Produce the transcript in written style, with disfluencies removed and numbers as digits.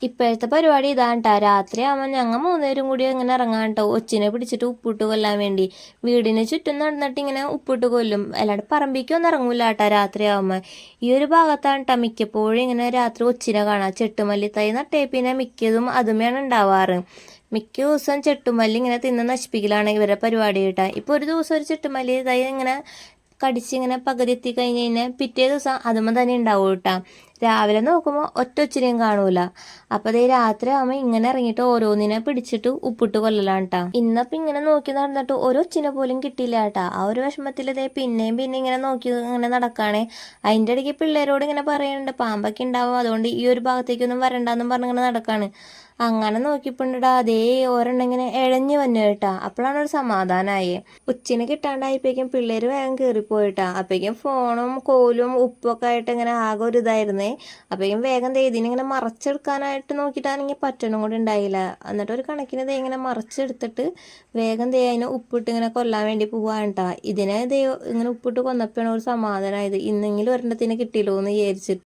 ഇപ്പോഴത്തെ പരിപാടി ഇതാണ് ട്ടാ. രാത്രിയാവുമ്പോൾ ഞങ്ങൾ മൂന്നുപേരും കൂടി ഇങ്ങനെ ഇറങ്ങാൻ കേട്ടോ, ഒച്ചിനെ പിടിച്ചിട്ട് ഉപ്പിട്ട് കൊല്ലാൻ വേണ്ടി. വീടിന് ചുറ്റും നടന്നിട്ട് ഇങ്ങനെ ഉപ്പിട്ട് കൊല്ലും, അല്ലാണ്ട് പറമ്പിക്കൊന്നും ഇറങ്ങൂല കേട്ടാ രാത്രിയാവുമ്പോൾ. ഈ ഒരു ഭാഗത്താണ് കേട്ടോ മിക്കപ്പോഴും ഇങ്ങനെ രാത്രി ഒച്ചിനെ കാണാം. ചെട്ടുമല്ലി തൈ നട്ടേ പിന്നെ മിക്കതും അതുമയാണ് ഉണ്ടാവാറ്. മിക്ക ദിവസം ചെട്ടുമല്ലി ഇങ്ങനെ തിന്ന് നശിപ്പിക്കലാണ് ഇവരുടെ പരിപാടി കേട്ടാ. ഇപ്പോൾ ഒരു ദിവസം ഒരു ചെട്ടുമല്ലി തൈ ഇങ്ങനെ കടിച്ചിങ്ങനെ പകുതി എത്തി കഴിഞ്ഞ് കഴിഞ്ഞാൽ പിറ്റേ ദിവസം അതുമ്പോൾ തന്നെ ഉണ്ടാവും കേട്ടാ. രാവിലെ നോക്കുമ്പോൾ ഒറ്റ ഒച്ചിനെയും കാണൂല. അപ്പോൾ അതേ രാത്രി ആകുമ്പോൾ ഇങ്ങനെ ഇറങ്ങിയിട്ട് ഓരോന്നിനെ പിടിച്ചിട്ട് ഉപ്പിട്ട് കൊല്ലലാണ് കേട്ടാ. ഇന്നപ്പം ഇങ്ങനെ നോക്കി നടന്നിട്ട് ഒരു ഒച്ചിനെ പോലും കിട്ടിയില്ല കേട്ടാ. ആ ഒരു വിഷമത്തിൽ ഇതേ പിന്നെയും പിന്നെ ഇങ്ങനെ നോക്കി ഇങ്ങനെ നടക്കുകയാണ്. അതിൻ്റെ ഇടയ്ക്ക് പിള്ളേരോട് ഇങ്ങനെ പറയുന്നുണ്ട് പാമ്പൊക്കെ ഉണ്ടാവും, അതുകൊണ്ട് ഈ ഒരു ഭാഗത്തേക്കൊന്നും വരണ്ടെന്നും പറഞ്ഞിങ്ങനെ നടക്കുകയാണ്. അങ്ങനെ നോക്കിയപ്പോണ്ടാ അതേ ഒരെണ്ണം ഇങ്ങനെ ഇഴഞ്ഞു വന്നു കേട്ടാ. അപ്പോഴാണ് ഒരു സമാധാനമായേ. ഉച്ചിനെ കിട്ടാണ്ടായപ്പോഴേക്കും പിള്ളേർ വേഗം കയറിപ്പോയിട്ടാ. അപ്പോഴേക്കും ഫോണും കോലും ഉപ്പൊക്കെ ആയിട്ട് ഇങ്ങനെ ആകെ ഒരു ഇതായിരുന്നേ. അപ്പോഴേക്കും വേഗം ഇതിനിങ്ങനെ മറച്ചെടുക്കാനായിട്ട് നോക്കിയിട്ടാണെങ്കിൽ പറ്റണം കൂടി ഉണ്ടായില്ല. എന്നിട്ട് ഒരു കണക്കിന് ഇങ്ങനെ മറച്ചെടുത്തിട്ട് വേഗം അതിനെ ഉപ്പിട്ട് ഇങ്ങനെ കൊല്ലാൻ വേണ്ടി പോവാണ് കേട്ടാ. ഇതിനെ ഇങ്ങനെ ഉപ്പിട്ട് കൊന്നപ്പോഴാണ് ഒരു സമാധാനമായത്. ഇന്നെങ്കിലും ഒരെണ്ണത്തിന് കിട്ടിയല്ലോ എന്ന് വിചാരിച്ചിട്ട്.